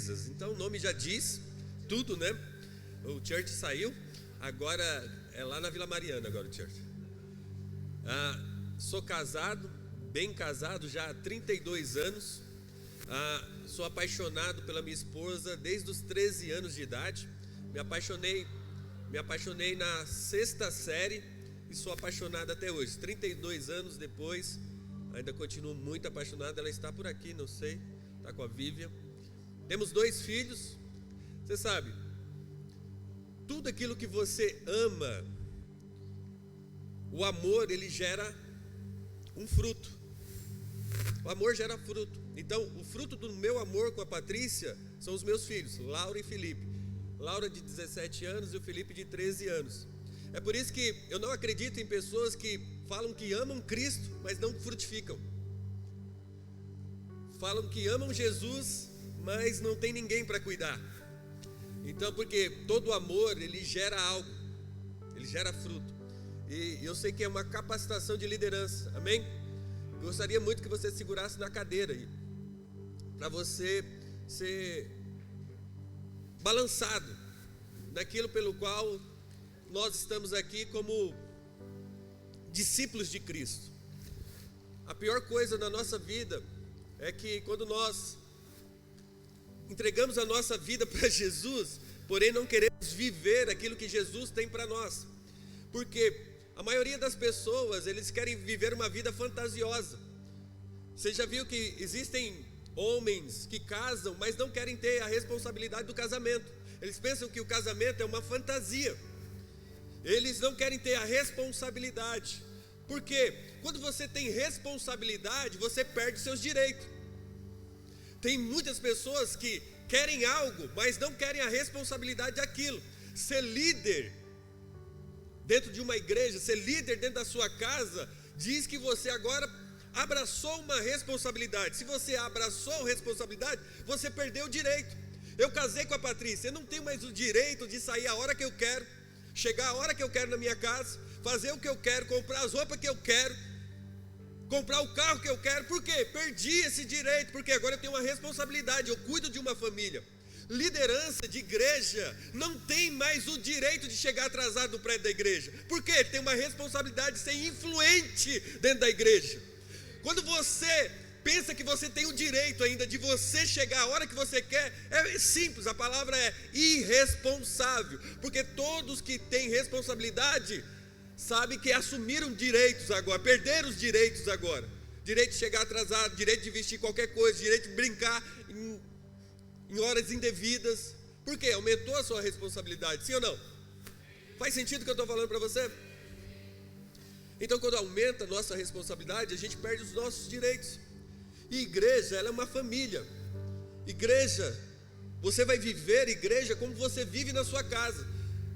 Terezas. Então o nome já diz tudo, né? O church saiu, agora é lá na Vila Mariana agora o church. Sou casado, bem casado já há 32 anos. Sou apaixonado pela minha esposa desde os 13 anos de idade. Me apaixonei na 6ª série e sou apaixonado até hoje. 32 anos depois, ainda continuo muito apaixonado. Ela está por aqui, não sei, está com a Vivian. Temos 2 filhos. Você sabe, tudo aquilo que você ama, o amor, ele gera um fruto. O amor gera fruto. Então, o fruto do meu amor com a Patrícia são os meus filhos, Laura e Felipe. Laura de 17 anos e o Felipe de 13 anos. É por isso que eu não acredito em pessoas que falam que amam Cristo, mas não frutificam. Falam que amam Jesus, mas não tem ninguém para cuidar. Então, porque todo amor, ele gera algo, ele gera fruto. E eu sei que é uma capacitação de liderança, amém? Gostaria muito que você segurasse na cadeira aí, para você ser balançado naquilo pelo qual nós estamos aqui como discípulos de Cristo. A pior coisa na nossa vida é que quando nós entregamos a nossa vida para Jesus, porém não queremos viver aquilo que Jesus tem para nós. Porque a maioria das pessoas, eles querem viver uma vida fantasiosa. Você já viu que existem homens que casam, mas não querem ter a responsabilidade do casamento. Eles pensam que o casamento é uma fantasia. Eles não querem ter a responsabilidade. Por quê? Quando você tem responsabilidade, você perde seus direitos. Tem muitas pessoas que querem algo, mas não querem a responsabilidade daquilo. Ser líder dentro de uma igreja, ser líder dentro da sua casa, diz que você agora abraçou uma responsabilidade. Se você abraçou a responsabilidade, você perdeu o direito. Eu casei com a Patrícia, eu não tenho mais o direito de sair a hora que eu quero, chegar a hora que eu quero na minha casa, fazer o que eu quero, comprar as roupas que eu quero, comprar o carro que eu quero. Por quê? Perdi esse direito, porque agora eu tenho uma responsabilidade, eu cuido de uma família. Liderança de igreja não tem mais o direito de chegar atrasado no prédio da igreja. Por quê? Tem uma responsabilidade de ser influente dentro da igreja. Quando você pensa que você tem o direito ainda de você chegar a hora que você quer, é simples, a palavra é irresponsável. Porque todos que têm responsabilidade sabem que assumiram direitos agora, perderam os direitos agora. Direito de chegar atrasado, direito de vestir qualquer coisa, direito de brincar em horas indevidas. Por quê? Aumentou a sua responsabilidade, sim ou não? Faz sentido o que eu estou falando para você? Então, quando aumenta a nossa responsabilidade, a gente perde os nossos direitos. E igreja, ela é uma família. Igreja, você vai viver igreja como você vive na sua casa.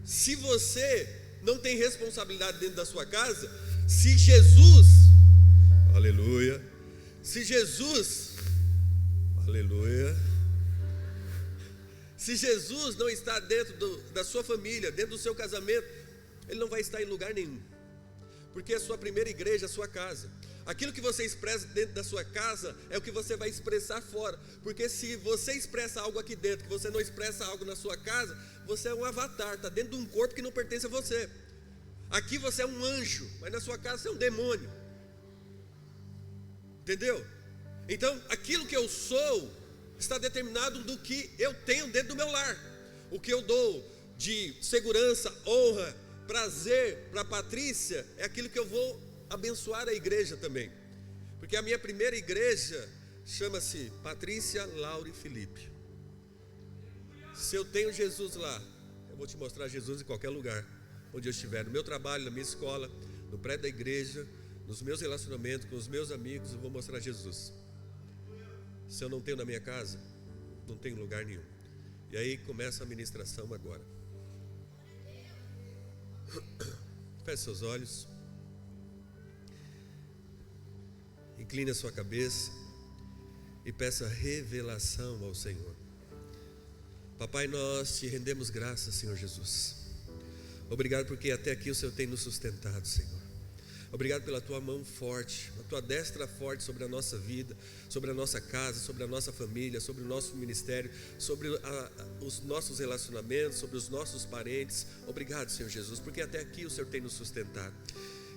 Se você não tem responsabilidade dentro da sua casa, se Jesus, aleluia, se Jesus, aleluia, se Jesus não está dentro da sua família, dentro do seu casamento, Ele não vai estar em lugar nenhum. Porque a sua primeira igreja é a sua casa. Aquilo que você expressa dentro da sua casa é o que você vai expressar fora. Porque se você expressa algo aqui dentro, que você não expressa algo na sua casa, você é um avatar, está dentro de um corpo que não pertence a você. Aqui você é um anjo, mas na sua casa você é um demônio. Entendeu? Então, aquilo que eu sou está determinado do que eu tenho dentro do meu lar. O que eu dou de segurança, honra, prazer para a Patrícia é aquilo que eu vou abençoar a igreja também. Porque a minha primeira igreja chama-se Patrícia, Laura e Felipe. Se eu tenho Jesus lá, eu vou te mostrar Jesus em qualquer lugar onde eu estiver, no meu trabalho, na minha escola, no prédio da igreja, nos meus relacionamentos com os meus amigos, eu vou mostrar Jesus. Se eu não tenho na minha casa, não tenho lugar nenhum. E aí começa a ministração agora. Feche seus olhos, incline a sua cabeça e peça revelação ao Senhor. Papai, nós te rendemos graças, Senhor Jesus. Obrigado porque até aqui o Senhor tem nos sustentado, Senhor. Obrigado pela tua mão forte, a tua destra forte sobre a nossa vida, sobre a nossa casa, sobre a nossa família, sobre o nosso ministério, sobre os nossos relacionamentos, sobre os nossos parentes. Obrigado, Senhor Jesus, porque até aqui o Senhor tem nos sustentado.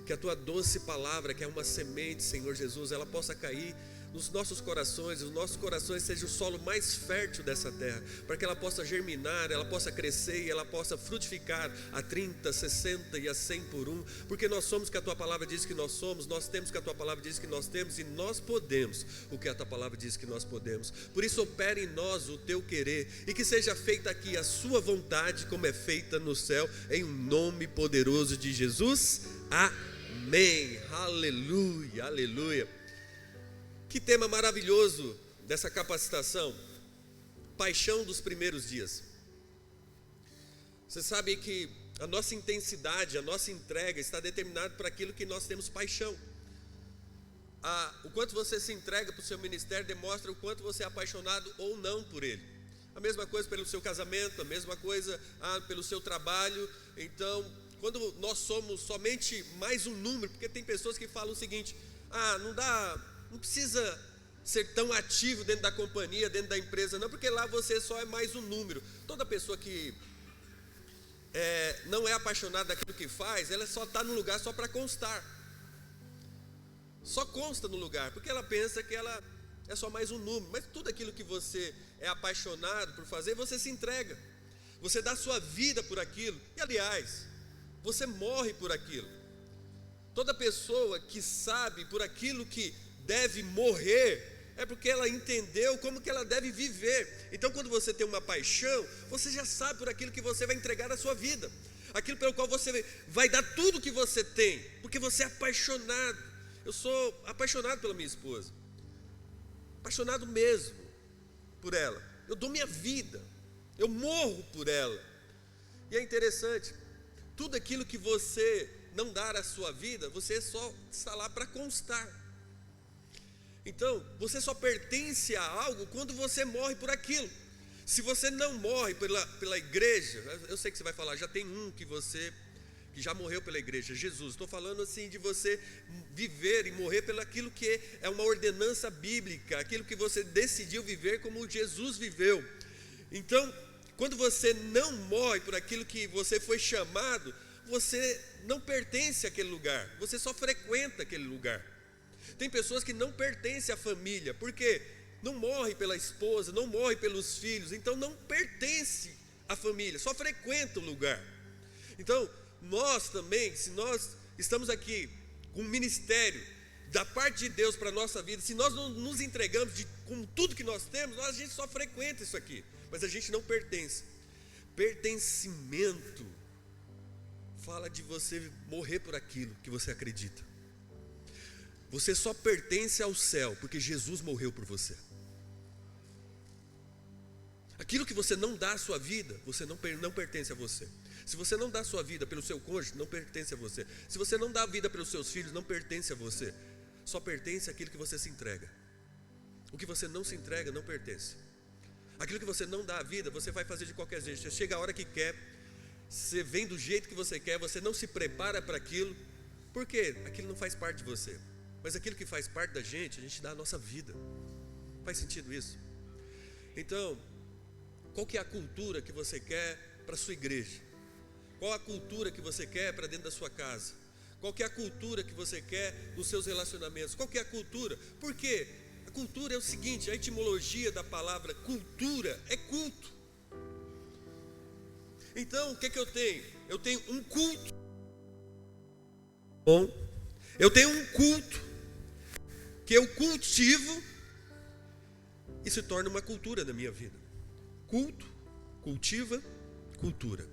Que a tua doce palavra, que é uma semente, Senhor Jesus, ela possa cair nos nossos corações, os nossos corações sejam o solo mais fértil dessa terra, para que ela possa germinar, ela possa crescer e ela possa frutificar a 30, 60 e a 100 por um, porque nós somos o que a tua palavra diz que nós somos, nós temos o que a tua palavra diz que nós temos, e nós podemos o que a tua palavra diz que nós podemos. Por isso opere em nós o teu querer, e que seja feita aqui a sua vontade, como é feita no céu, em nome poderoso de Jesus. Amém. Aleluia, aleluia. Que tema maravilhoso dessa capacitação, paixão dos primeiros dias. Você sabe que a nossa intensidade, a nossa entrega está determinada por aquilo que nós temos paixão. O quanto você se entrega para o seu ministério demonstra o quanto você é apaixonado ou não por ele. A mesma coisa pelo seu casamento, a mesma coisa pelo seu trabalho. Então, quando nós somos somente mais um número, porque tem pessoas que falam o seguinte: não precisa ser tão ativo dentro da companhia, dentro da empresa, não, porque lá você só é mais um número. Toda pessoa que não é apaixonada daquilo que faz, ela só está no lugar só para constar. Só consta no lugar, porque ela pensa que ela é só mais um número. Mas tudo aquilo que você é apaixonado por fazer, você se entrega. Você dá sua vida por aquilo. E aliás, você morre por aquilo. Toda pessoa que sabe por aquilo que deve morrer, é porque ela entendeu como que ela deve viver. Então, quando você tem uma paixão, você já sabe por aquilo que você vai entregar na sua vida, aquilo pelo qual você vai dar tudo o que você tem, porque você é apaixonado. Eu sou apaixonado pela minha esposa, apaixonado mesmo por ela. Eu dou minha vida, eu morro por ela. E é interessante, tudo aquilo que você não dar a sua vida, você só está lá para constar. Então, você só pertence a algo quando você morre por aquilo. Se você não morre pela igreja, eu sei que você vai falar, já tem um que já morreu pela igreja, Jesus. Estou falando assim de você viver e morrer pelo aquilo que é uma ordenança bíblica, aquilo que você decidiu viver como Jesus viveu. Então, quando você não morre por aquilo que você foi chamado, você não pertence àquele lugar, você só frequenta aquele lugar. Tem pessoas que não pertencem à família, porque não morre pela esposa, não morre pelos filhos, então não pertence à família, só frequenta o lugar. Então, nós também, se nós estamos aqui com um ministério da parte de Deus para a nossa vida, se nós não nos entregamos com tudo que nós temos, a gente só frequenta isso aqui, mas a gente não pertence. Pertencimento fala de você morrer por aquilo que você acredita. Você só pertence ao céu porque Jesus morreu por você. Aquilo que você não dá a sua vida, você não pertence a você. Se você não dá a sua vida pelo seu cônjuge, não pertence a você. Se você não dá a vida pelos seus filhos, não pertence a você. Só pertence àquilo que você se entrega. O que você não se entrega, não pertence. Aquilo que você não dá a vida, você vai fazer de qualquer jeito. Você chega a hora que quer, você vem do jeito que você quer, você não se prepara para aquilo. Por quê? Aquilo não faz parte de você. Mas aquilo que faz parte da gente, a gente dá a nossa vida. Faz sentido isso? Então, qual que é a cultura que você quer para a sua igreja? Qual a cultura que você quer para dentro da sua casa? Qual que é a cultura que você quer nos seus relacionamentos? Qual que é a cultura? Por quê? A cultura é o seguinte, a etimologia da palavra cultura é culto. Então, o que eu tenho? Eu tenho um culto. Bom, eu tenho um culto que eu cultivo e se torna uma cultura na minha vida. Culto, cultiva, cultura.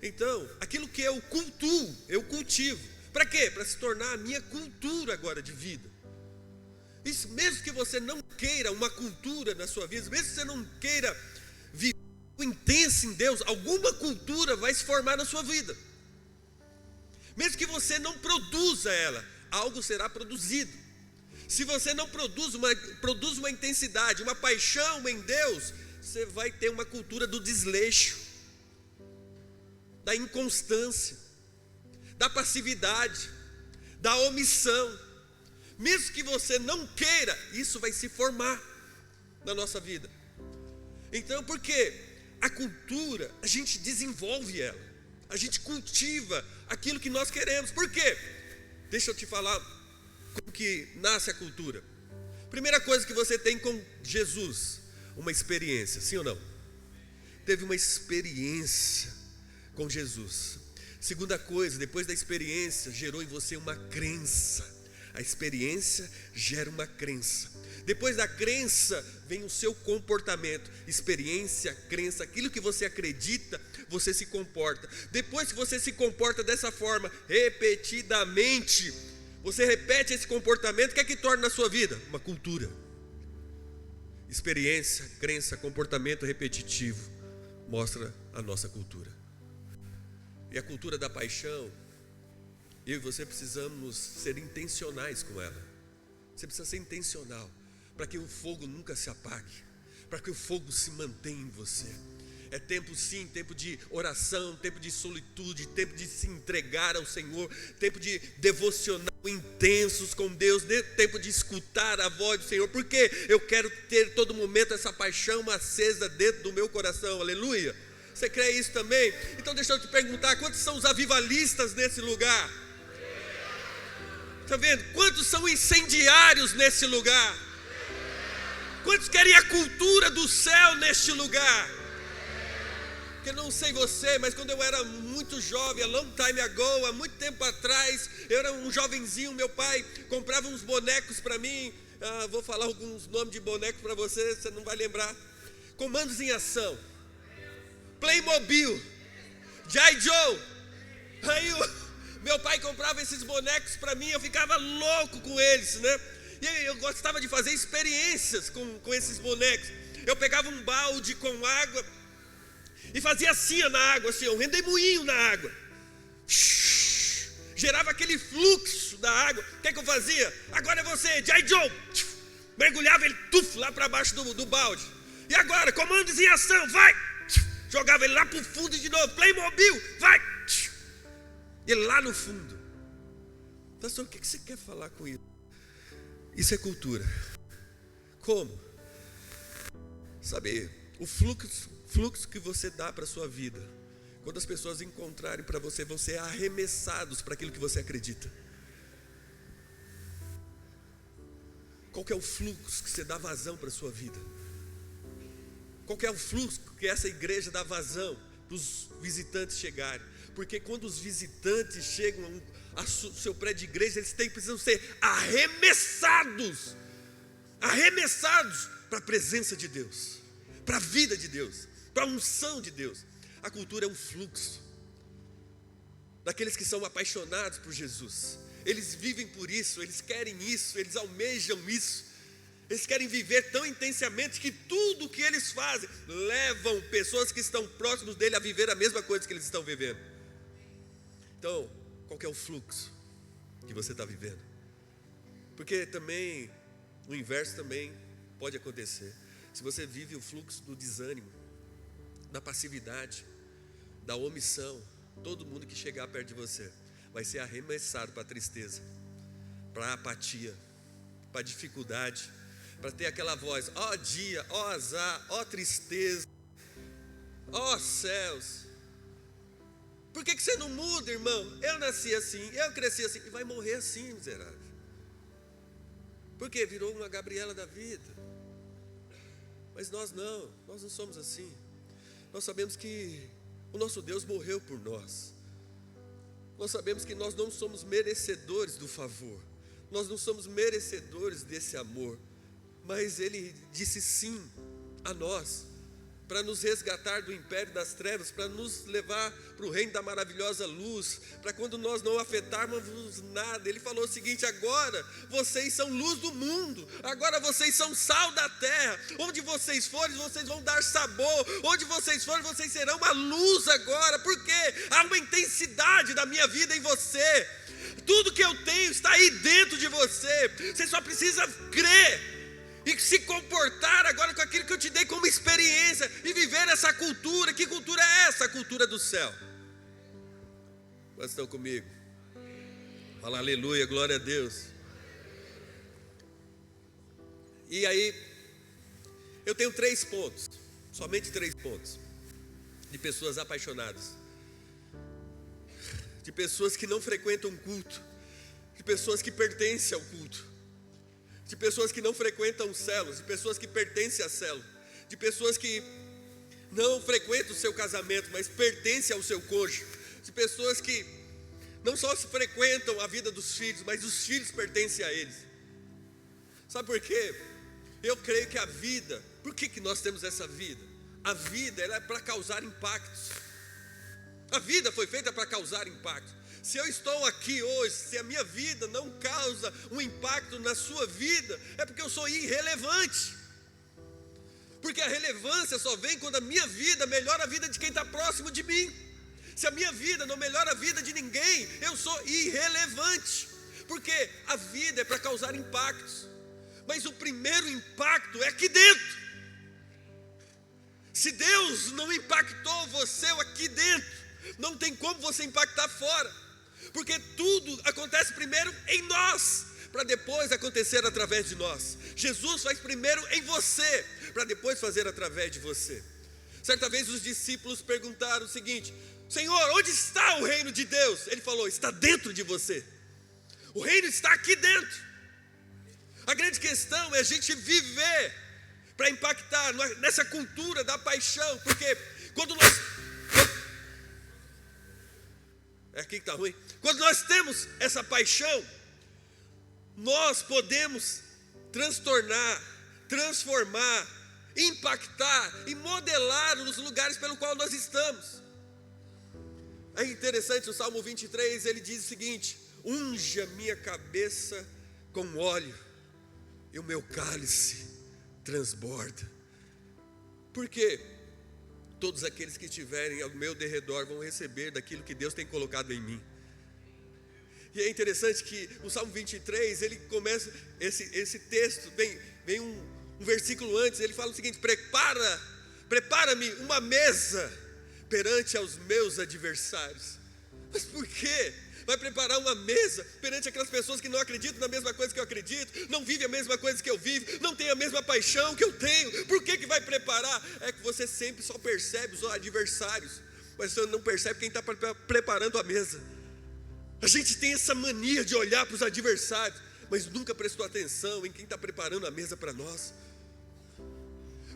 Então, aquilo que eu cultuo, eu cultivo. Para quê? Para se tornar a minha cultura agora de vida. Isso, mesmo que você não queira uma cultura na sua vida, mesmo que você não queira viver intenso em Deus, alguma cultura vai se formar na sua vida. Mesmo que você não produza ela, algo será produzido. Se você não produz uma intensidade, uma paixão em Deus, você vai ter uma cultura do desleixo, da inconstância, da passividade, da omissão. Mesmo que você não queira, isso vai se formar na nossa vida. Então, por quê? A cultura, a gente desenvolve ela, a gente cultiva aquilo que nós queremos. Por quê? Deixa eu te falar como que nasce a cultura. Primeira coisa que você tem com Jesus, uma experiência, sim ou não? Teve uma experiência com Jesus. Segunda coisa, depois da experiência, gerou em você uma crença. A experiência gera uma crença. Depois da crença vem o seu comportamento. Experiência, crença, aquilo que você acredita, você se comporta. Depois que você se comporta dessa forma, repetidamente, você repete esse comportamento, o que é que torna na sua vida? Uma cultura. Experiência, crença, comportamento repetitivo mostra a nossa cultura. E a cultura da paixão, eu e você precisamos ser intencionais com ela. Você precisa ser intencional, para que o fogo nunca se apague, para que o fogo se mantenha em você. É tempo sim, tempo de oração, tempo de solitude, tempo de se entregar ao Senhor, tempo de devocional intensos com Deus, tempo de escutar a voz do Senhor, porque eu quero ter todo momento essa paixão acesa dentro do meu coração, aleluia. Você crê isso também? Então deixa eu te perguntar, quantos são os avivalistas nesse lugar? Está vendo? Quantos são incendiários nesse lugar? Quantos querem a cultura do céu neste lugar? Porque eu não sei você, mas quando eu era muito jovem, a long time ago, há muito tempo atrás, eu era um jovenzinho, meu pai comprava uns bonecos para mim, vou falar alguns nomes de bonecos para você, você não vai lembrar. Comandos em Ação, Playmobil, G.I. Joe. Aí meu pai comprava esses bonecos para mim, eu ficava louco com eles, né? E eu gostava de fazer experiências com esses bonecos. Eu pegava um balde com água e fazia assim na água, assim, um redemoinho na água. Gerava aquele fluxo da água. O que é que eu fazia? Agora é você, G.I. Joe. Mergulhava ele lá para baixo do balde. E agora, comandos em ação, vai. Jogava ele lá para o fundo de novo. Playmobil, vai. E ele lá no fundo. Pastor, o que você quer falar com isso? Isso é cultura. Como? Sabe, o fluxo que você dá para a sua vida, quando as pessoas encontrarem para você, vão ser arremessados para aquilo que você acredita. Qual que é o fluxo que você dá vazão para a sua vida? Qual que é o fluxo que essa igreja dá vazão para os visitantes chegarem? Porque quando os visitantes chegam ao seu prédio de igreja, eles precisam ser arremessados para a presença de Deus, para a vida de Deus, para a unção de Deus. A cultura é um fluxo daqueles que são apaixonados por Jesus. Eles vivem por isso, eles querem isso, eles almejam isso. Eles querem viver tão intensamente que tudo que eles fazem levam pessoas que estão próximos dele a viver a mesma coisa que eles estão vivendo. Então, qual que é o fluxo que você está vivendo? Porque também, o inverso também pode acontecer. Se você vive o fluxo do desânimo, da passividade, da omissão, todo mundo que chegar perto de você vai ser arremessado para a tristeza, para a apatia, para a dificuldade, para ter aquela voz, ó dia, ó azar, ó tristeza, ó céus. Por que você não muda, irmão? Eu nasci assim, eu cresci assim, e vai morrer assim, miserável. Porque virou uma Gabriela da vida. Mas nós não somos assim. Nós sabemos que o nosso Deus morreu por nós. Nós sabemos que nós não somos merecedores do favor. Nós não somos merecedores desse amor. Mas Ele disse sim a nós, para nos resgatar do império das trevas, para nos levar para o reino da maravilhosa luz, para quando nós não afetarmos nada. Ele falou o seguinte: agora vocês são luz do mundo, agora vocês são sal da terra, onde vocês forem, vocês vão dar sabor, onde vocês forem, vocês serão uma luz agora, porque há uma intensidade da minha vida em você, tudo que eu tenho está aí dentro de você, você só precisa crer e se comportar agora com aquilo que eu te dei como experiência e viver essa cultura. Que cultura é essa? A cultura do céu. Mas estão comigo? Fala aleluia, glória a Deus. E aí, eu tenho 3 pontos, somente 3 pontos, de pessoas apaixonadas, de pessoas que não frequentam culto, de pessoas que pertencem ao culto, de pessoas que não frequentam células, de pessoas que pertencem à célula, de pessoas que não frequentam o seu casamento, mas pertencem ao seu cônjuge, de pessoas que não só se frequentam a vida dos filhos, mas os filhos pertencem a eles. Sabe por quê? Eu creio que a vida, por que nós temos essa vida? A vida, ela é para causar impactos. A vida foi feita para causar impacto. Se eu estou aqui hoje, se a minha vida não causa um impacto na sua vida, é porque eu sou irrelevante. Porque a relevância só vem quando a minha vida melhora a vida de quem está próximo de mim. Se a minha vida não melhora a vida de ninguém, eu sou irrelevante. Porque a vida é para causar impactos. Mas o primeiro impacto é aqui dentro. Se Deus não impactou você aqui dentro, não tem como você impactar fora. Porque tudo acontece primeiro em nós, para depois acontecer através de nós. Jesus faz primeiro em você, para depois fazer através de você. Certa vez os discípulos perguntaram o seguinte: Senhor, onde está o reino de Deus? Ele falou: está dentro de você. O reino está aqui dentro. A grande questão é a gente viver para impactar nessa cultura da paixão. Porque quando nós... É aqui que está ruim. Quando nós temos essa paixão, nós podemos transtornar, transformar, impactar e modelar os lugares pelo qual nós estamos. É interessante, o Salmo 23, ele diz o seguinte: unge a minha cabeça com óleo e o meu cálice transborda. Porque todos aqueles que estiverem ao meu derredor vão receber daquilo que Deus tem colocado em mim. E é interessante que o Salmo 23, ele começa, esse texto, vem um versículo antes, ele fala o seguinte: prepara-me uma mesa perante aos meus adversários. Mas por quê? Vai preparar uma mesa perante aquelas pessoas que não acreditam na mesma coisa que eu acredito, não vivem a mesma coisa que eu vivo, não têm a mesma paixão que eu tenho. Por que vai preparar? É que você sempre só percebe os adversários, mas você não percebe quem está preparando a mesa. A gente tem essa mania de olhar para os adversários, mas nunca prestou atenção em quem está preparando a mesa para nós.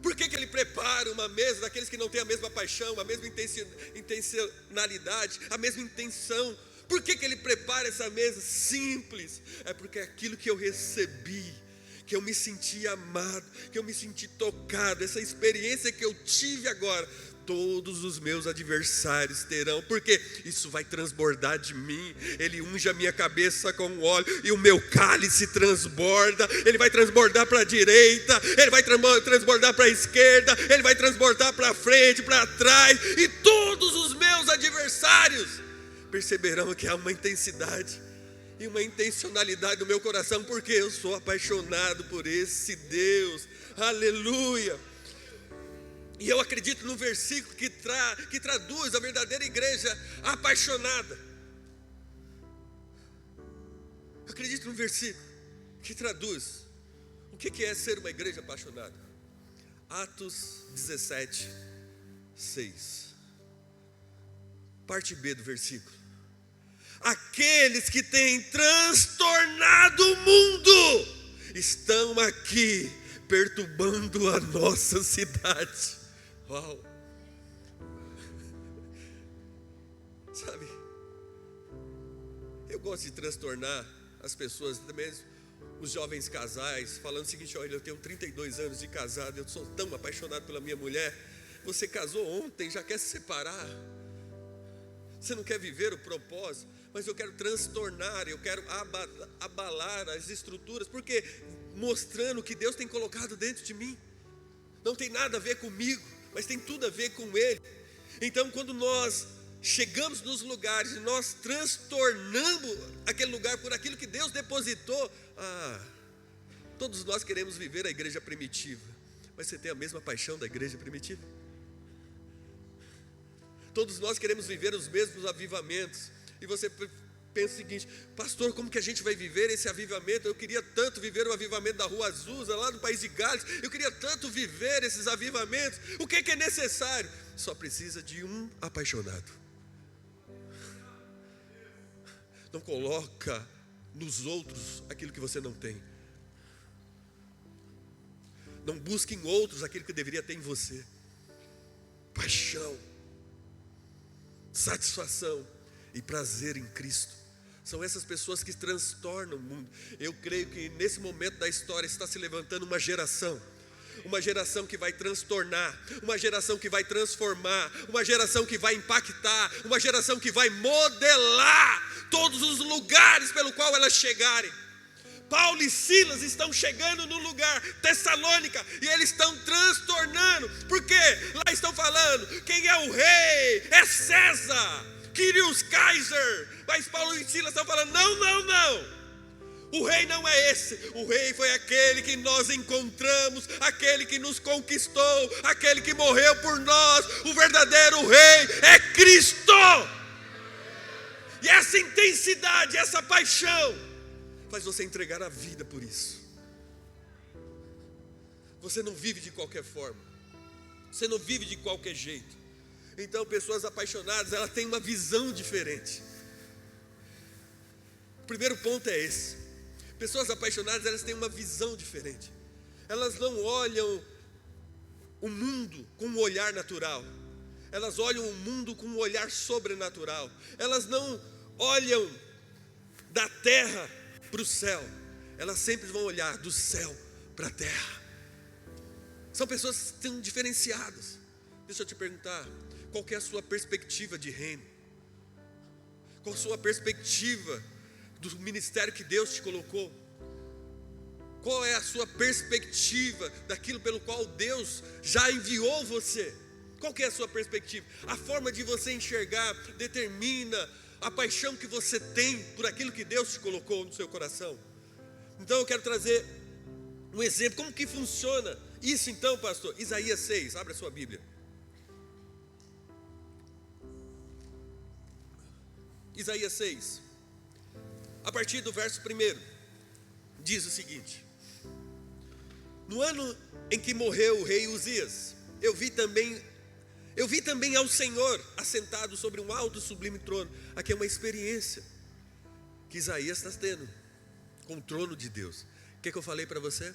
Por que ele prepara uma mesa daqueles que não têm a mesma paixão, a mesma intencionalidade, a mesma intenção? Por que ele prepara essa mesa? Simples, é porque é aquilo que eu recebi, que eu me senti amado, que eu me senti tocado, essa experiência que eu tive agora, todos os meus adversários terão, porque isso vai transbordar de mim. Ele unge a minha cabeça com óleo e o meu cálice transborda. Ele vai transbordar para a direita, ele vai transbordar para a esquerda, ele vai transbordar para frente, para trás, e todos os meus adversários perceberão que há uma intensidade e uma intencionalidade no meu coração, porque eu sou apaixonado por esse Deus. Aleluia. E eu acredito no versículo que traduz a verdadeira igreja apaixonada. Eu acredito no versículo que traduz o que é ser uma igreja apaixonada. Atos 17, 6. Parte B do versículo. Aqueles que têm transtornado o mundo estão aqui perturbando a nossa cidade. Uau! Sabe, eu gosto de transtornar as pessoas, também os jovens casais, falando o seguinte: olha, eu tenho 32 anos de casado, eu sou tão apaixonado pela minha mulher. Você casou ontem, já quer se separar, você não quer viver o propósito. Mas eu quero transtornar, eu quero abalar as estruturas, porque mostrando o que Deus tem colocado dentro de mim. Não tem nada a ver comigo, mas tem tudo a ver com Ele. Então, quando nós chegamos nos lugares e nós transtornamos aquele lugar por aquilo que Deus depositou, todos nós queremos viver a igreja primitiva. Mas você tem a mesma paixão da igreja primitiva? Todos nós queremos viver os mesmos avivamentos. E você pensa o seguinte: pastor, como que a gente vai viver esse avivamento? Eu queria tanto viver o avivamento da Rua Azusa, lá no país de Gales. Eu queria tanto viver esses avivamentos. O que é necessário? Só precisa de um apaixonado. Não coloca nos outros aquilo que você não tem. Não busque em outros aquilo que deveria ter em você. Paixão, satisfação e prazer em Cristo. São essas pessoas que transtornam o mundo. Eu creio que nesse momento da história está se levantando uma geração que vai transtornar, uma geração que vai transformar, uma geração que vai impactar, uma geração que vai modelar todos os lugares pelo qual elas chegarem. Paulo e Silas estão chegando no lugar, Tessalônica, e eles estão transtornando, porque lá estão falando: quem é o rei? É César, Kyrios Kaiser. Mas Paulo e Silas estão falando: não. O rei não é esse. O rei foi aquele que nós encontramos, aquele que nos conquistou, aquele que morreu por nós. O verdadeiro rei é Cristo. E essa intensidade, essa paixão faz você entregar a vida por isso. Você não vive de qualquer forma, você não vive de qualquer jeito. Então, pessoas apaixonadas, elas têm uma visão diferente. O primeiro ponto é esse. Pessoas apaixonadas, elas têm uma visão diferente. Elas não olham o mundo com um olhar natural. Elas olham o mundo com um olhar sobrenatural. Elas não olham da terra para o céu. Elas sempre vão olhar do céu para a terra. São pessoas que estão diferenciadas. Deixa eu te perguntar: qual que é a sua perspectiva de reino? Qual a sua perspectiva do ministério que Deus te colocou? Qual é a sua perspectiva daquilo pelo qual Deus já enviou você? Qual que é a sua perspectiva? A forma de você enxergar determina a paixão que você tem por aquilo que Deus te colocou no seu coração. Então eu quero trazer um exemplo. Como que funciona isso então, pastor? Isaías 6, abre a sua Bíblia. Isaías 6, a partir do verso 1, diz o seguinte: no ano em que morreu o rei Uzias, eu vi também ao Senhor assentado sobre um alto e sublime trono. Aqui é uma experiência que Isaías está tendo com o trono de Deus. O que eu falei para você?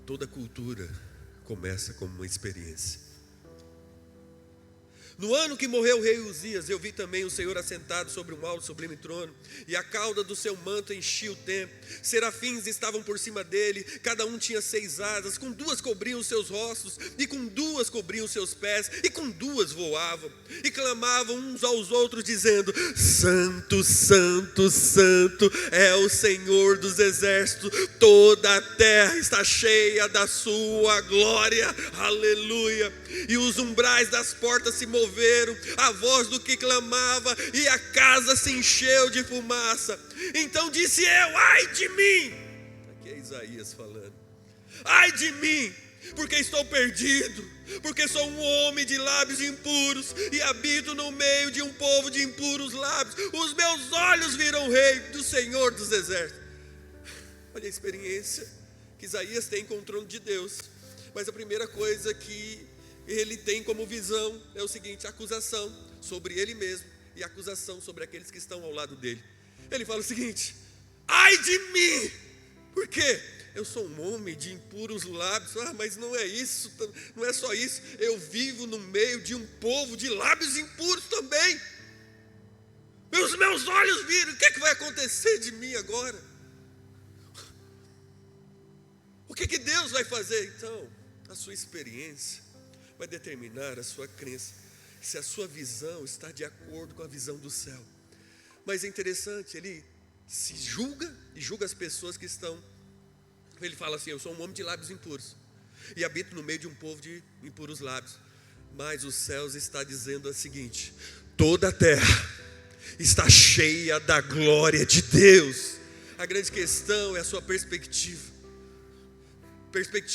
Toda cultura começa como uma experiência. No ano que morreu o rei Uzias, eu vi também o Senhor assentado sobre um alto e sublime trono, e a cauda do seu manto enchia o templo. Serafins estavam por cima dele, cada um tinha 6 asas, com 2 cobriam os seus rostos, e com 2 cobriam os seus pés, e com 2 voavam, e clamavam uns aos outros, dizendo: Santo, Santo, Santo é o Senhor dos exércitos, toda a terra está cheia da sua glória. Aleluia. E os umbrais das portas se moveram, a voz do que clamava, e a casa se encheu de fumaça. Então disse eu: ai de mim. Aqui é Isaías falando: ai de mim, porque estou perdido, porque sou um homem de lábios impuros, e habito no meio de um povo de impuros lábios. Os meus olhos viram o rei do Senhor dos exércitos. Olha a experiência que Isaías tem com o trono de Deus. Mas a primeira coisa que ele tem como visão é o seguinte: acusação sobre ele mesmo e acusação sobre aqueles que estão ao lado dele. Ele fala o seguinte: ai de mim, por quê? Eu sou um homem de impuros lábios. Mas não é isso, não é só isso. Eu vivo no meio de um povo de lábios impuros também. Os meus olhos viram. O que é que vai acontecer de mim agora? O que Deus vai fazer? Então, a sua experiência vai determinar a sua crença, se a sua visão está de acordo com a visão do céu. Mas é interessante, ele se julga e julga as pessoas que estão. Ele fala assim: eu sou um homem de lábios impuros e habito no meio de um povo de impuros lábios. Mas os céus está dizendo o seguinte: toda a terra está cheia da glória de Deus. A grande questão é a sua perspectiva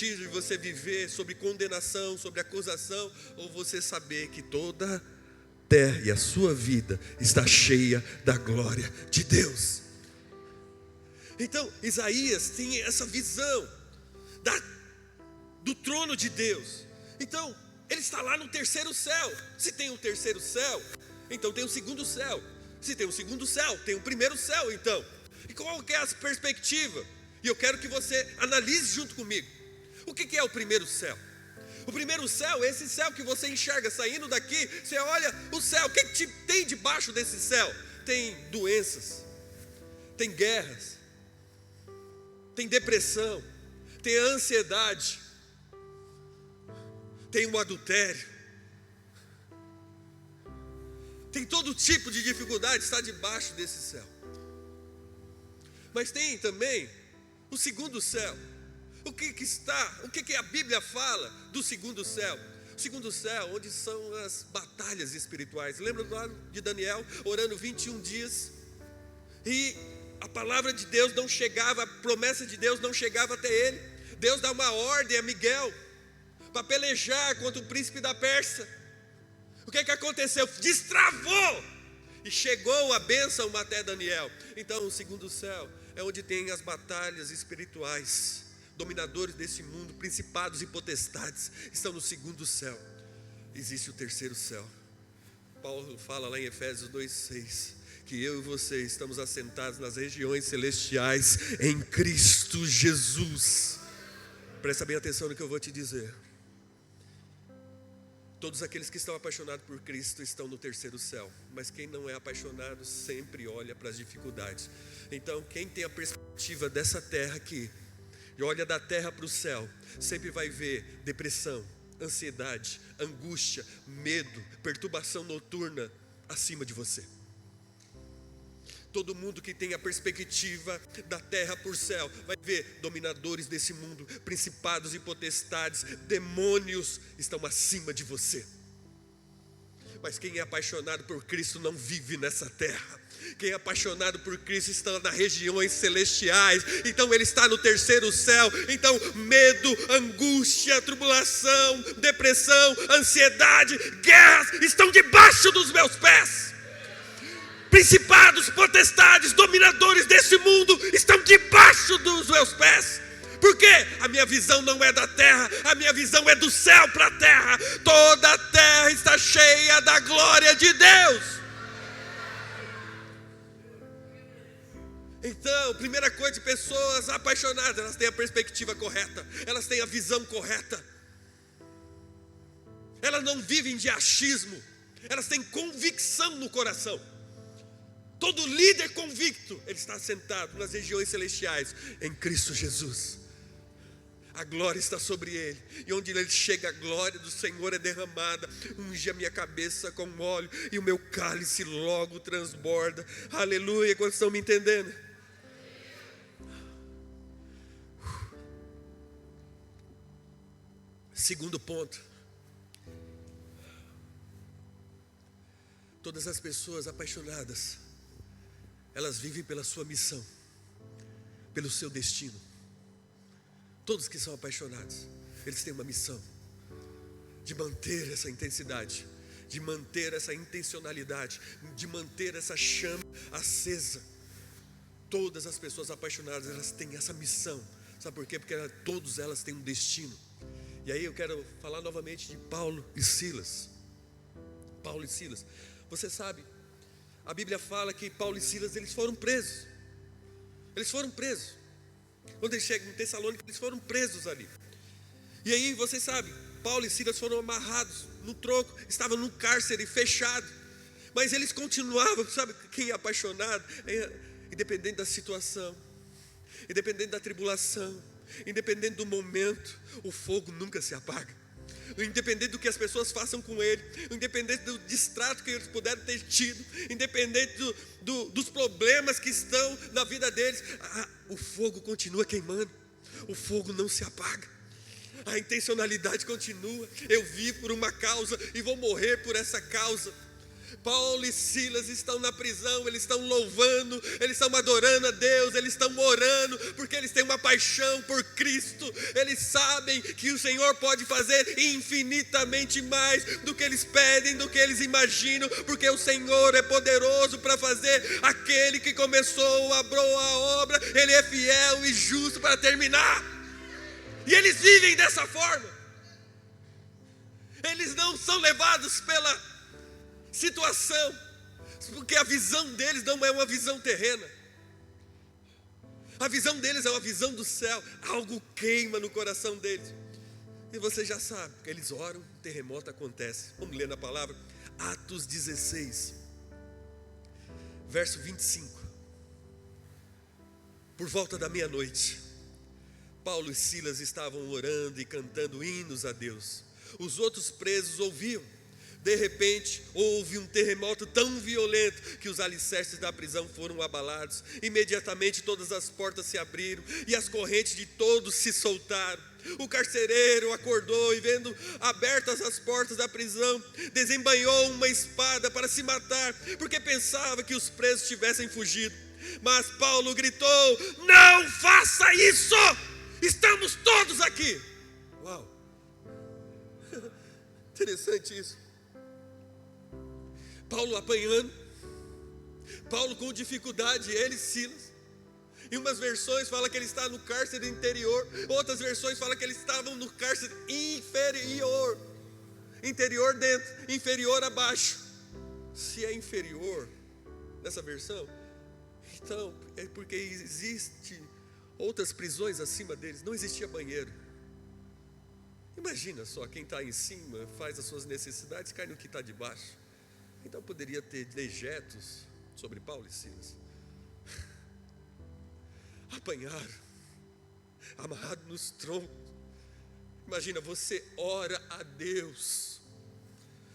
de você viver sobre condenação, sobre acusação, ou você saber que toda terra e a sua vida está cheia da glória de Deus. Então Isaías tem essa visão do trono de Deus. Então ele está lá no terceiro céu. Se tem um terceiro céu, então tem um segundo céu. Se tem um segundo céu, tem um primeiro céu então. E qual que é a perspectiva? E eu quero que você analise junto comigo. O que é o primeiro céu? O primeiro céu é esse céu que você enxerga saindo daqui. Você olha o céu, o que tem debaixo desse céu? Tem doenças, tem guerras, tem depressão, tem ansiedade, tem o adultério, tem todo tipo de dificuldade, está debaixo desse céu. Mas tem também o segundo céu. O que a Bíblia fala do segundo céu? O segundo céu, onde são as batalhas espirituais. Lembra lá de Daniel, orando 21 dias? E a palavra de Deus não chegava, a promessa de Deus não chegava até ele. Deus dá uma ordem a Miguel para pelejar contra o príncipe da Pérsia. O que aconteceu? Destravou! E chegou a bênção até Daniel. Então o segundo céu é onde tem as batalhas espirituais. Dominadores desse mundo, principados e potestades estão no segundo céu. Existe o terceiro céu. Paulo fala lá em Efésios 2:6 que eu e você estamos assentados nas regiões celestiais em Cristo Jesus. Presta bem atenção no que eu vou te dizer. Todos aqueles que estão apaixonados por Cristo estão no terceiro céu. Mas quem não é apaixonado sempre olha para as dificuldades. Então quem tem a perspectiva dessa terra aqui, e olha da terra para o céu, sempre vai ver depressão, ansiedade, angústia, medo, perturbação noturna acima de você. Todo mundo que tem a perspectiva da terra para o céu vai ver dominadores desse mundo, principados e potestades, demônios estão acima de você. Mas quem é apaixonado por Cristo não vive nessa terra. Quem é apaixonado por Cristo está nas regiões celestiais. Então ele está no terceiro céu. Então medo, angústia, tribulação, depressão, ansiedade, guerras estão debaixo dos meus pés. Principados, potestades, dominadores desse mundo estão debaixo dos meus pés. Por quê? A minha visão não é da terra, a minha visão é do céu para a terra. Toda a terra está cheia da glória de Deus. Então, primeira coisa de pessoas apaixonadas, elas têm a perspectiva correta, elas têm a visão correta. Elas não vivem de achismo, elas têm convicção no coração. Todo líder convicto, ele está sentado nas regiões celestiais em Cristo Jesus. A glória está sobre ele, e onde ele chega, a glória do Senhor é derramada. Unge a minha cabeça com óleo, e o meu cálice logo transborda. Aleluia, quantos estão me entendendo? Segundo ponto. Todas as pessoas apaixonadas, elas vivem pela sua missão, pelo seu destino. Todos que são apaixonados, eles têm uma missão de manter essa intensidade, de manter essa intencionalidade, de manter essa chama acesa. Todas as pessoas apaixonadas, elas têm essa missão. Sabe por quê? Porque todas elas têm um destino. E aí eu quero falar novamente de Paulo e Silas. Paulo e Silas. Você sabe, a Bíblia fala que Paulo e Silas, eles foram presos. Eles foram presos. Quando eles chegam em Tessalônica, eles foram presos ali. E aí você sabe, Paulo e Silas foram amarrados no tronco, estavam num cárcere fechado. Mas eles continuavam, sabe, quem é apaixonado, independente da situação, independente da tribulação, independente do momento, o fogo nunca se apaga. Independente do que as pessoas façam com ele, independente do distrato que eles puderam ter tido, independente dos problemas que estão na vida deles, o fogo continua queimando, o fogo não se apaga, a intencionalidade continua. Eu vivo por uma causa e vou morrer por essa causa. Paulo e Silas estão na prisão, eles estão louvando, eles estão adorando a Deus, eles estão orando, porque eles têm uma paixão por Cristo. Eles sabem que o Senhor pode fazer infinitamente mais do que eles pedem, do que eles imaginam, porque o Senhor é poderoso para fazer. Aquele que começou a boa obra, Ele é fiel e justo para terminar. E eles vivem dessa forma. Eles não são levados pela situação, porque a visão deles não é uma visão terrena. A visão deles é uma visão do céu. Algo queima no coração deles. E você já sabe, eles oram, terremoto acontece. Vamos ler na palavra, Atos 16, verso 25. Por volta da meia-noite, Paulo e Silas estavam orando e cantando hinos a Deus. Os outros presos ouviam. De repente, houve um terremoto tão violento que os alicerces da prisão foram abalados. Imediatamente todas as portas se abriram e as correntes de todos se soltaram. O carcereiro acordou e, vendo abertas as portas da prisão, desembainhou uma espada para se matar, porque pensava que os presos tivessem fugido. Mas Paulo gritou: não faça isso! Estamos todos aqui! Uau! Interessante isso. Paulo apanhando, Paulo com dificuldade, ele e Silas. Em umas versões fala que ele está no cárcere interior, outras versões fala que eles estavam no cárcere inferior. Interior dentro, inferior abaixo. Se é inferior nessa versão, então é porque existe outras prisões acima deles. Não existia banheiro. Imagina só, quem está em cima faz as suas necessidades, cai no que está de baixo. Então poderia ter dejetos sobre Paulo e Silas. Apanharam, amarrado nos troncos. Imagina, você ora a Deus.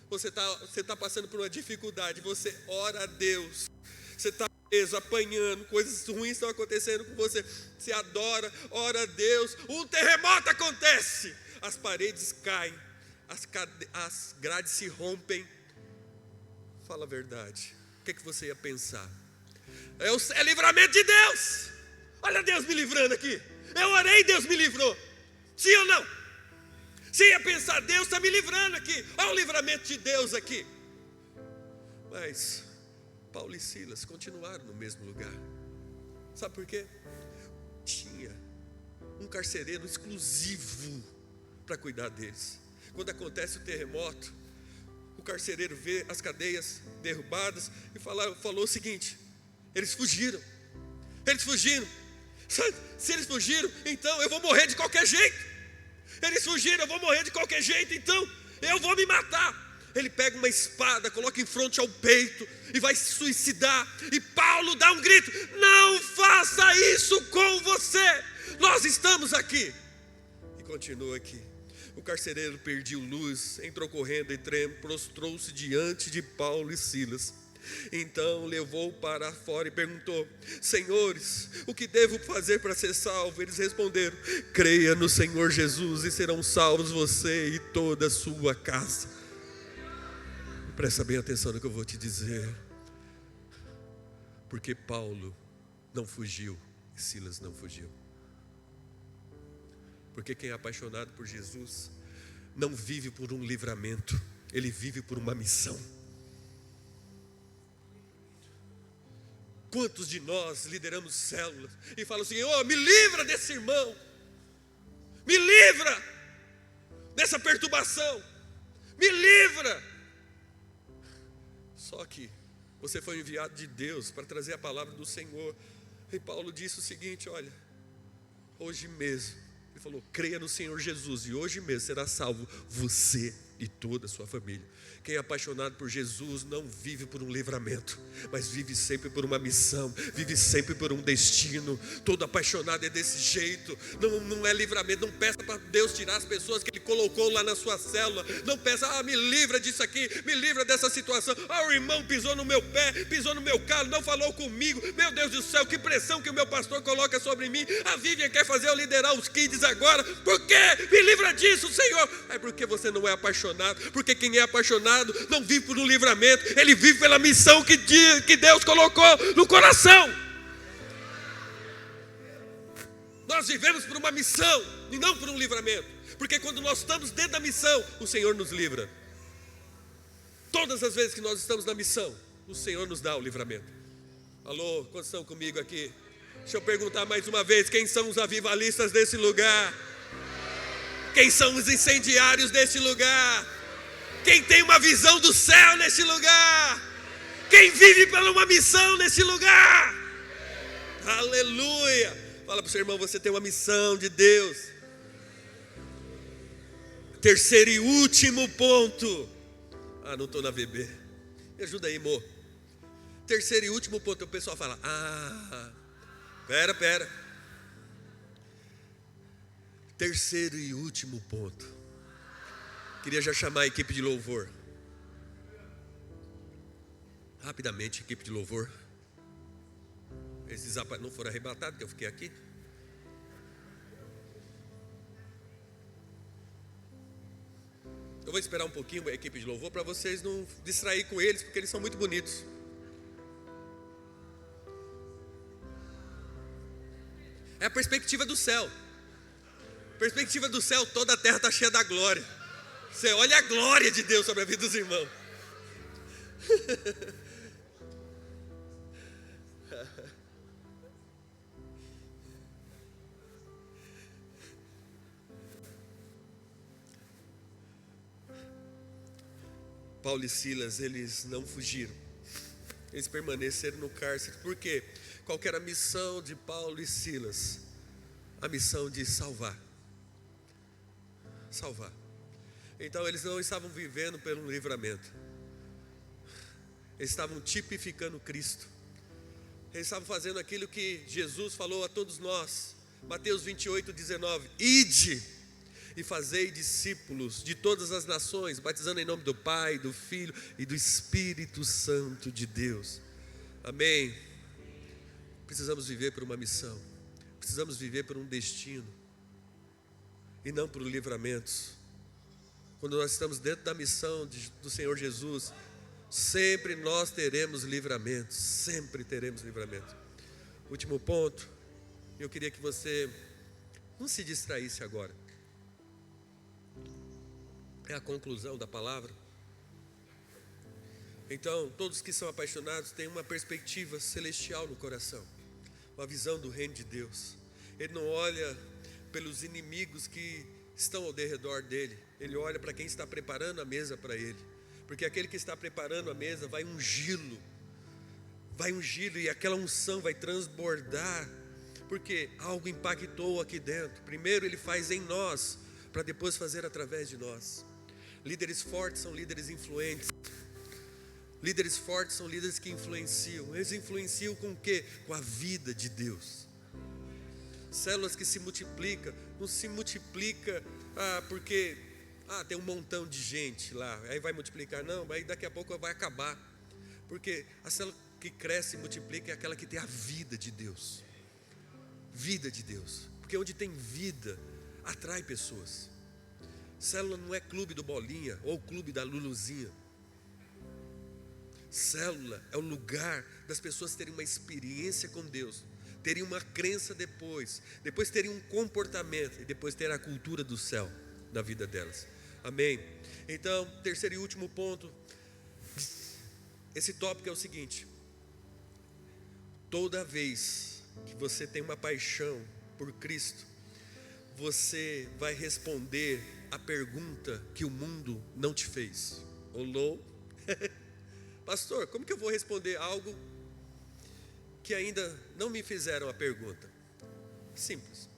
Você tá passando por uma dificuldade, você ora a Deus. Você está preso, apanhando, coisas ruins estão acontecendo com você. Você adora, ora a Deus. Um terremoto acontece, as paredes caem, as grades se rompem. Fala a verdade, o que você ia pensar? É livramento de Deus. Olha Deus me livrando aqui. Eu orei, Deus me livrou. Sim ou não? Você ia pensar, Deus está me livrando aqui. Olha o livramento de Deus aqui. Mas Paulo e Silas continuaram no mesmo lugar. Sabe por quê? Tinha um carcereiro exclusivo para cuidar deles. Quando acontece o terremoto, o carcereiro vê as cadeias derrubadas e falou o seguinte: eles fugiram. Se eles fugiram, então eu vou morrer de qualquer jeito. Eles fugiram, eu vou morrer de qualquer jeito, então eu vou me matar. Ele pega uma espada, coloca em frente ao peito e vai se suicidar. E Paulo dá um grito: não faça isso com você, nós estamos aqui. E continua aqui. O carcereiro perdeu luz, entrou correndo e tremendo, prostrou-se diante de Paulo e Silas. Então levou para fora e perguntou: senhores, o que devo fazer para ser salvo? Eles responderam: creia no Senhor Jesus e serão salvos você e toda a sua casa. Presta bem atenção no que eu vou te dizer. Porque Paulo não fugiu e Silas não fugiu. Porque quem é apaixonado por Jesus não vive por um livramento, ele vive por uma missão. Quantos de nós lideramos células e falam assim: oh, me livra desse irmão, me livra dessa perturbação, me livra. Só que você foi enviado de Deus para trazer a palavra do Senhor. E Paulo disse o seguinte: olha, hoje mesmo, ele falou: creia no Senhor Jesus e hoje mesmo será salvo você e toda a sua família. Quem é apaixonado por Jesus não vive por um livramento, mas vive sempre por uma missão, vive sempre por um destino. Todo apaixonado é desse jeito. Não é livramento. Não peça para Deus tirar as pessoas que Ele colocou lá na sua célula. Não peça: me livra disso aqui, me livra dessa situação. O irmão pisou no meu pé, pisou no meu calo, não falou comigo. Meu Deus do céu, que pressão que o meu pastor coloca sobre mim. A Vivian quer fazer eu liderar os kids agora. Por quê? Me livra disso, Senhor. É porque você não é apaixonado apaixonado, porque quem é apaixonado não vive por um livramento, ele vive pela missão que Deus colocou no coração. Nós vivemos por uma missão e não por um livramento, porque quando nós estamos dentro da missão, o Senhor nos livra. Todas as vezes que nós estamos na missão, o Senhor nos dá o livramento. Alô, quantos estão comigo aqui? Deixa eu perguntar mais uma vez, quem são os avivalistas desse lugar? Quem são os incendiários deste lugar? Quem tem uma visão do céu neste lugar? Quem vive por uma missão neste lugar? Aleluia! Fala para o seu irmão, você tem uma missão de Deus. Terceiro e último ponto. Não estou na VB. Me ajuda aí, amor. Terceiro e último ponto. O pessoal fala, pera. Terceiro e último ponto. Queria já chamar a equipe de louvor. Rapidamente, equipe de louvor. Esses não foram arrebatados, que eu fiquei aqui. Eu vou esperar um pouquinho a equipe de louvor para vocês não distrair com eles, porque eles são muito bonitos. É a perspectiva do céu. Perspectiva do céu, toda a terra está cheia da glória. Você olha a glória de Deus sobre a vida dos irmãos. Paulo e Silas, eles não fugiram. Eles permaneceram no cárcere. Por quê? Qual que era a missão de Paulo e Silas? A missão de salvar. Salvar. Então eles não estavam vivendo pelo livramento. Eles estavam tipificando Cristo. Eles estavam fazendo aquilo que Jesus falou a todos nós. Mateus 28:19. Ide e fazei discípulos de todas as nações, batizando em nome do Pai, do Filho e do Espírito Santo de Deus. Amém. Precisamos viver por uma missão. Precisamos viver por um destino. E não por livramentos. Quando nós estamos dentro da missão do Senhor Jesus, sempre nós teremos livramentos. Sempre teremos livramento. Último ponto. Eu queria que você não se distraísse agora. É a conclusão da palavra. Então, todos que são apaixonados têm uma perspectiva celestial no coração, uma visão do reino de Deus. Ele não olha pelos inimigos que estão ao redor dele, ele olha para quem está preparando a mesa para ele, porque aquele que está preparando a mesa vai ungí-lo e aquela unção vai transbordar, porque algo impactou aqui dentro. Primeiro ele faz em nós, para depois fazer através de nós. Líderes fortes são líderes influentes. Líderes fortes são líderes que influenciam. Eles influenciam com o quê? Com a vida de Deus. Células que se multiplicam, não se multiplica porque tem um montão de gente lá, aí vai multiplicar. Não, aí daqui a pouco vai acabar. Porque a célula que cresce e multiplica é aquela que tem a vida de Deus. Vida de Deus. Porque onde tem vida, atrai pessoas. Célula não é clube do Bolinha ou clube da Luluzinha. Célula é o lugar das pessoas terem uma experiência com Deus, terem uma crença depois terem um comportamento e depois ter a cultura do céu na vida delas. Amém? Então, terceiro e último ponto. Esse tópico é o seguinte: toda vez que você tem uma paixão por Cristo, você vai responder a pergunta que o mundo não te fez. Olô? Pastor, como que eu vou responder algo que ainda não me fizeram a pergunta? Simples.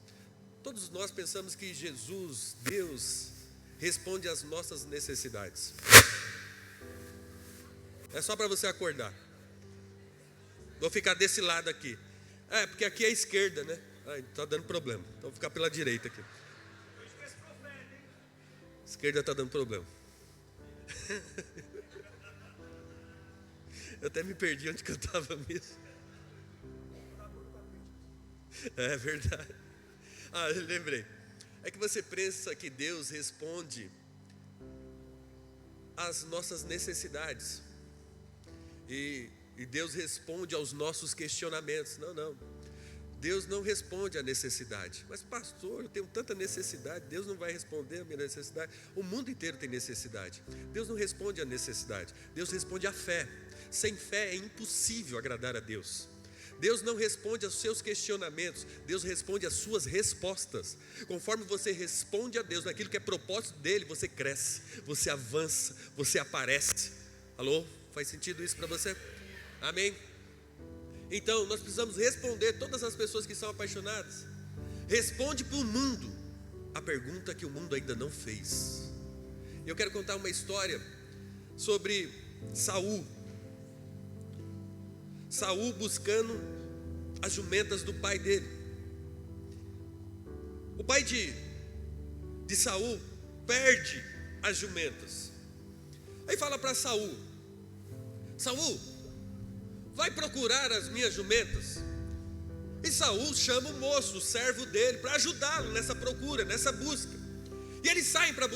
Todos nós pensamos que Jesus, Deus, responde às nossas necessidades. É só para você acordar. Vou ficar desse lado aqui. Porque aqui é a esquerda, né? Está dando problema. Então vou ficar pela direita aqui. Esquerda está dando problema. Eu até me perdi onde que eu estava mesmo. É verdade. Eu lembrei. É que você pensa que Deus responde às nossas necessidades. E Deus responde aos nossos questionamentos. Não. Deus não responde à necessidade. Mas pastor, eu tenho tanta necessidade, Deus não vai responder a minha necessidade. O mundo inteiro tem necessidade. Deus não responde à necessidade, Deus responde à fé. Sem fé é impossível agradar a Deus. Deus não responde aos seus questionamentos, Deus responde às suas respostas. Conforme você responde a Deus naquilo que é propósito dele, você cresce, você avança, você aparece. Alô? Faz sentido isso para você? Amém? Então nós precisamos responder todas as pessoas que são apaixonadas. Responde para o mundo a pergunta que o mundo ainda não fez. Eu quero contar uma história sobre Saul buscando as jumentas do pai dele. O pai de Saul perde as jumentas. Aí fala para Saul: vai procurar as minhas jumentas. E Saul chama o moço, o servo dele, para ajudá-lo nessa procura, nessa busca. E eles saem para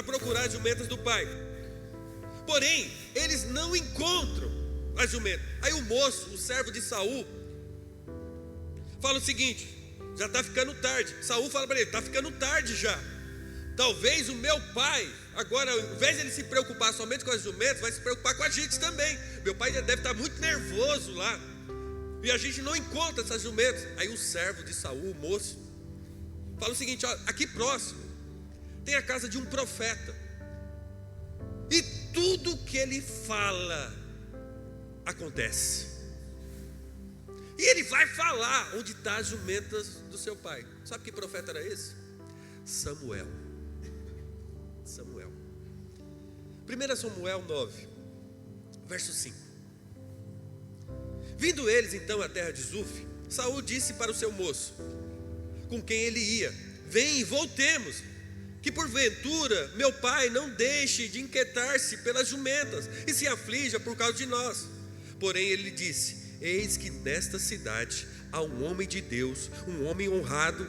procurar as jumentas do pai. Porém, eles não encontram as jumentas. Aí o moço, o servo de Saul, fala o seguinte: já está ficando tarde. Saul fala para ele: está ficando tarde já. Talvez o meu pai, agora, ao invés de ele se preocupar somente com as jumentas, vai se preocupar com a gente também. Meu pai já deve estar muito nervoso lá, e a gente não encontra essas jumentas. Aí o servo de Saul, o moço, fala o seguinte: ó, aqui próximo tem a casa de um profeta, e tudo que ele fala acontece. E ele vai falar onde estão as jumentas do seu pai. Sabe que profeta era esse? Samuel. 1 Samuel 9, verso 5. Vindo eles então à terra de Zuf, Saul disse para o seu moço, com quem ele ia: vem e voltemos, que porventura meu pai não deixe de inquietar-se pelas jumentas e se aflija por causa de nós. Porém ele disse: eis que nesta cidade há um homem de Deus, um homem honrado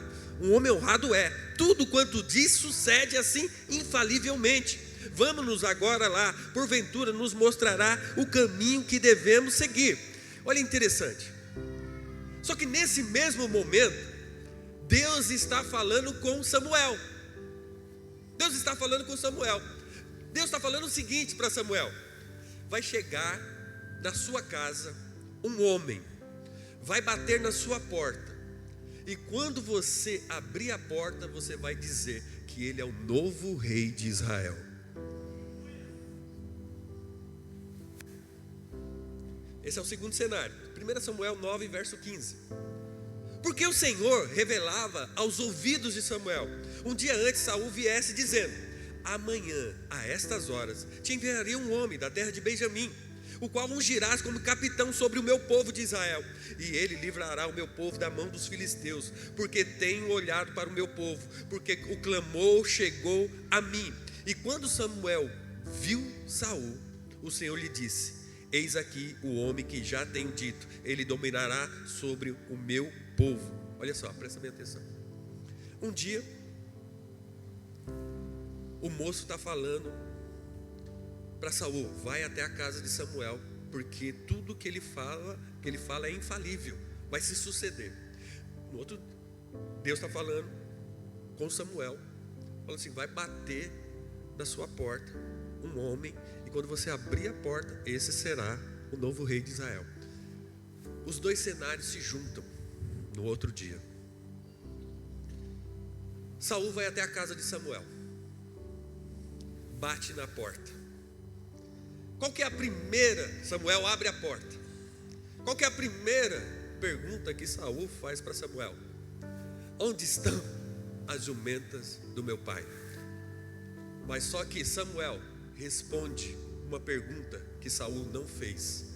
é, tudo quanto diz sucede assim infalivelmente. Vamos-nos agora lá, porventura nos mostrará o caminho que devemos seguir. Olha, interessante. Só que nesse mesmo momento, Deus está falando com Samuel. Deus está falando o seguinte para Samuel: vai chegar na sua casa um homem, vai bater na sua porta, e quando você abrir a porta, você vai dizer que ele é o novo rei de Israel. Esse é o segundo cenário. 1 Samuel 9, verso 15. Porque o Senhor revelava aos ouvidos de Samuel, um dia antes Saul viesse dizendo: amanhã, a estas horas, te enviarei um homem da terra de Benjamim, o qual ungirás como capitão sobre o meu povo de Israel, e ele livrará o meu povo da mão dos filisteus, porque tenho olhado para o meu povo, porque o clamor chegou a mim. E quando Samuel viu Saul, o Senhor lhe disse: eis aqui o homem que já tenho dito, ele dominará sobre o meu povo. Olha só, presta bem atenção. Um dia, o moço está falando para Saul: vai até a casa de Samuel, porque tudo que ele fala é infalível, vai se suceder. No outro, Deus está falando com Samuel, fala assim: vai bater na sua porta um homem, e quando você abrir a porta, esse será o novo rei de Israel. Os dois cenários se juntam no outro dia. Saul vai até a casa de Samuel, bate na porta. Qual que é a primeira? Samuel abre a porta. Qual que é a primeira pergunta que Saul faz para Samuel? Onde estão as jumentas do meu pai? Mas só que Samuel responde uma pergunta que Saul não fez.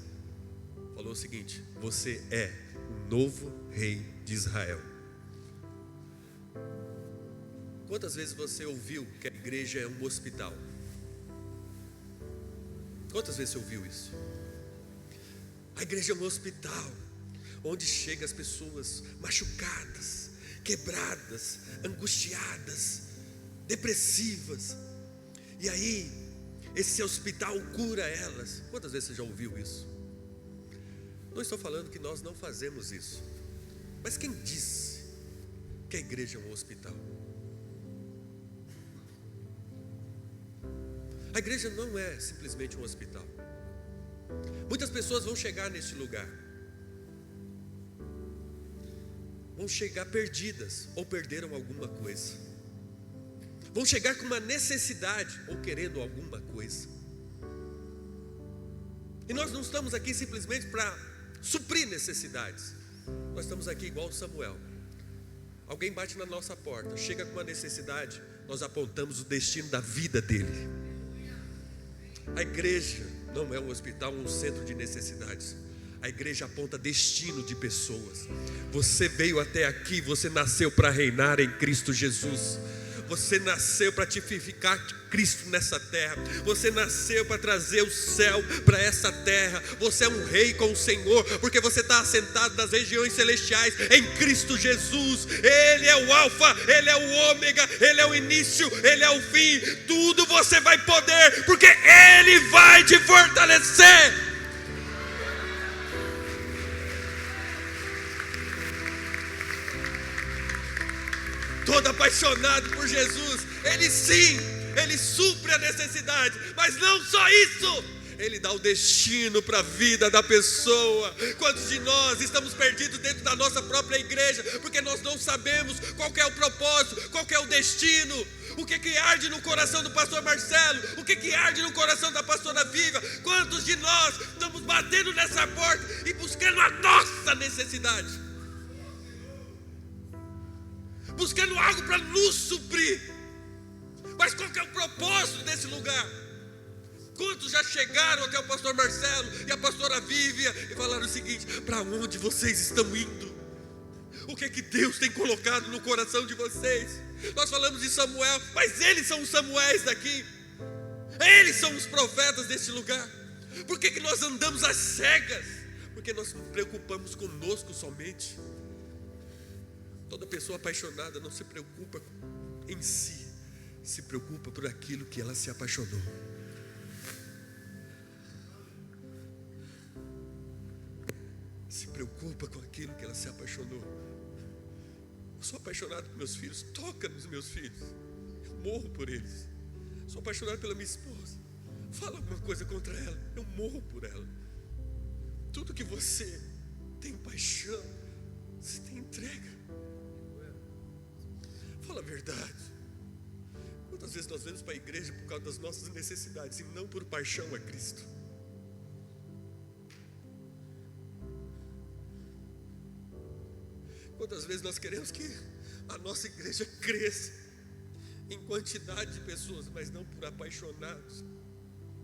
Falou o seguinte: você é o novo rei de Israel. Quantas vezes você ouviu que a igreja é um hospital? Quantas vezes você ouviu isso? A igreja é um hospital, onde chegam as pessoas machucadas, quebradas, angustiadas, depressivas. E aí esse hospital cura elas. Quantas vezes você já ouviu isso? Não estou falando que nós não fazemos isso, mas quem disse que a igreja é um hospital? A igreja não é simplesmente um hospital. Muitas pessoas vão chegar neste lugar, vão chegar perdidas ou perderam alguma coisa, vão chegar com uma necessidade ou querendo alguma coisa. E nós não estamos aqui simplesmente para suprir necessidades. Nós estamos aqui igual Samuel. Alguém bate na nossa porta, chega com uma necessidade, nós apontamos o destino da vida dele. A igreja não é um hospital, um centro de necessidades. A igreja aponta destino de pessoas. Você veio até aqui, você nasceu para reinar em Cristo Jesus. Você nasceu para tipificar Cristo nessa terra. Você nasceu para trazer o céu para essa terra. Você é um rei com o Senhor, porque você está assentado nas regiões celestiais em Cristo Jesus. Ele é o alfa, Ele é o ômega, Ele é o início, Ele é o fim. Tudo você vai poder, porque Ele vai te fortalecer. Todo apaixonado por Jesus, Ele sim, Ele supre a necessidade, mas não só isso, Ele dá o destino para a vida da pessoa. Quantos de nós estamos perdidos dentro da nossa própria igreja, porque nós não sabemos qual que é o propósito, qual que é o destino, o que arde no coração do pastor Marcelo, o que arde no coração da pastora Viva. Quantos de nós estamos batendo nessa porta e buscando a nossa necessidade, buscando algo para nos suprir, mas qual que é o propósito desse lugar? Quantos já chegaram até o pastor Marcelo e a pastora Vívia e falaram o seguinte: para onde vocês estão indo? O que Deus tem colocado no coração de vocês? Nós falamos de Samuel, mas eles são os Samuéis daqui, eles são os profetas desse lugar. Por que nós andamos às cegas? Porque nós nos preocupamos conosco somente. Toda pessoa apaixonada não se preocupa em si, se preocupa por aquilo que ela se apaixonou. Se preocupa com aquilo que ela se apaixonou. Eu sou apaixonado por meus filhos, toca nos meus filhos, eu morro por eles. Sou apaixonado pela minha esposa, fala alguma coisa contra ela, eu morro por ela. Tudo que você tem paixão, você tem entrega. Fala a verdade. Quantas vezes nós vamos para a igreja por causa das nossas necessidades e não por paixão a Cristo? Quantas vezes nós queremos que a nossa igreja cresça em quantidade de pessoas, mas não por apaixonados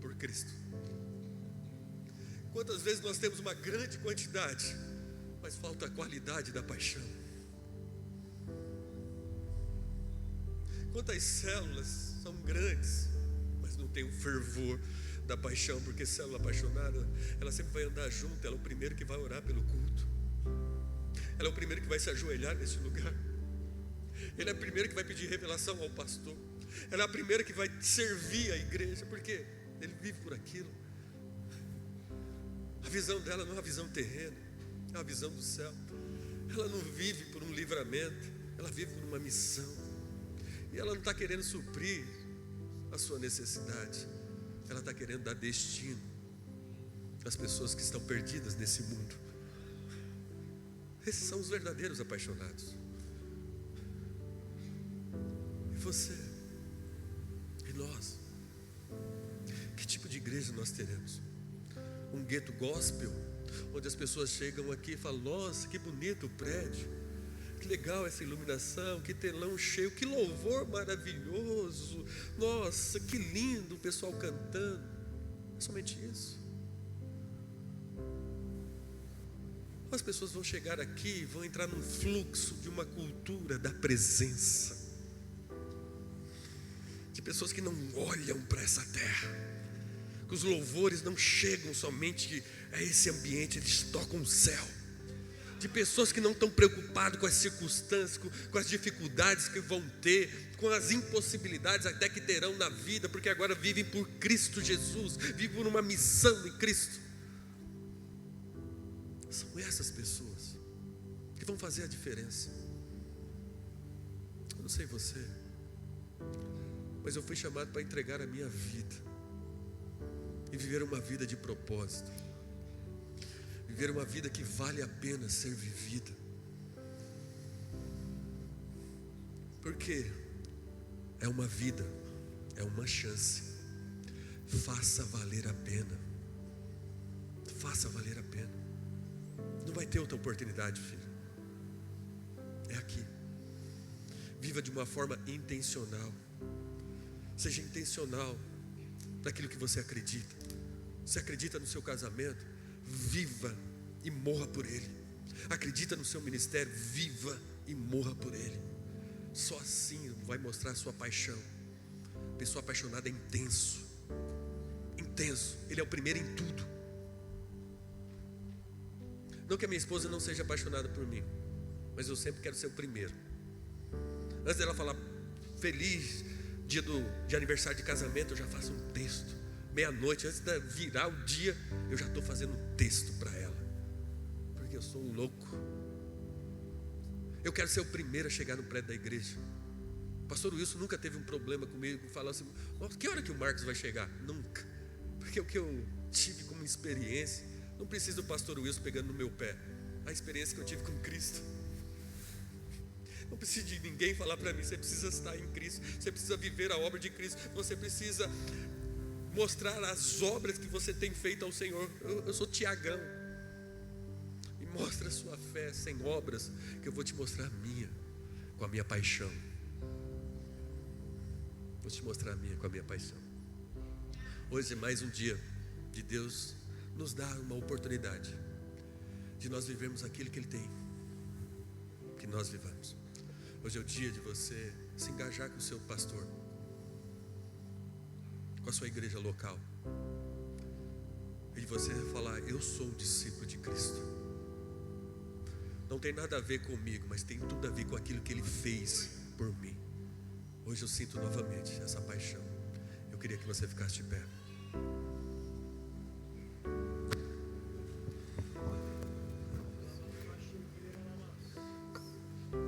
por Cristo? Quantas vezes nós temos uma grande quantidade, mas falta a qualidade da paixão? Quantas células são grandes, mas não tem o fervor da paixão? Porque célula apaixonada, ela sempre vai andar junto, ela é o primeiro que vai orar pelo culto, ela é o primeiro que vai se ajoelhar nesse lugar, ele é o primeiro que vai pedir revelação ao pastor, ela é a primeira que vai servir a igreja, porque ele vive por aquilo. A visão dela não é uma visão terrena, é uma visão do céu. Ela não vive por um livramento, ela vive por uma missão. E ela não está querendo suprir a sua necessidade, ela está querendo dar destino às pessoas que estão perdidas nesse mundo. Esses são os verdadeiros apaixonados. E você? E nós? Que tipo de igreja nós teremos? Um gueto gospel, onde as pessoas chegam aqui e falam: nossa, que bonito o prédio, que legal essa iluminação, que telão cheio, que louvor maravilhoso, nossa, que lindo o pessoal cantando. É somente isso? As pessoas vão chegar aqui, vão entrar num fluxo de uma cultura da presença, de pessoas que não olham para essa terra, que os louvores não chegam somente a esse ambiente, eles tocam o céu. de pessoas que não estão preocupadas com as circunstâncias, com as dificuldades que vão ter, com as impossibilidades até que terão na vida, porque agora vivem por Cristo Jesus, vivem numa missão em Cristo. São essas pessoas que vão fazer a diferença. Eu não sei você, mas eu fui chamado para entregar a minha vida e viver uma vida de propósito, viver uma vida que vale a pena ser vivida, porque é uma vida, é uma chance. Faça valer a pena, faça valer a pena. Não vai ter outra oportunidade, filho, é aqui. Viva de uma forma intencional, seja intencional naquilo que você acredita. Você acredita no seu casamento? Viva e morra por ele. Acredita no seu ministério? Viva e morra por ele. Só assim vai mostrar a sua paixão. Pessoa apaixonada é intenso. Intenso, ele é o primeiro em tudo. Não que a minha esposa não seja apaixonada por mim, mas eu sempre quero ser o primeiro. Antes dela falar feliz dia de aniversário de casamento, eu já faço um texto. Meia-noite, antes de virar o dia, eu já estou fazendo um texto para ela, porque eu sou um louco. Eu quero ser o primeiro a chegar no prédio da igreja. O pastor Wilson nunca teve um problema comigo, falou assim: que hora que o Marcos vai chegar? Nunca. Porque o que eu tive como experiência, não precisa do pastor Wilson pegando no meu pé. A experiência que eu tive com Cristo. Não precisa de ninguém falar para mim: você precisa estar em Cristo, você precisa viver a obra de Cristo, você precisa mostrar as obras que você tem feito ao Senhor. Eu sou Tiagão. E mostra a sua fé sem obras, que eu vou te mostrar a minha, com a minha paixão. Vou te mostrar a minha com a minha paixão. Hoje é mais um dia de Deus nos dar uma oportunidade de nós vivermos aquilo que Ele tem que nós vivamos. Hoje é o dia de você se engajar com o seu pastor, com a sua igreja local, e de você falar: eu sou um discípulo de Cristo. Não tem nada a ver comigo, mas tem tudo a ver com aquilo que Ele fez por mim. Hoje eu sinto novamente essa paixão. Eu queria que você ficasse de pé.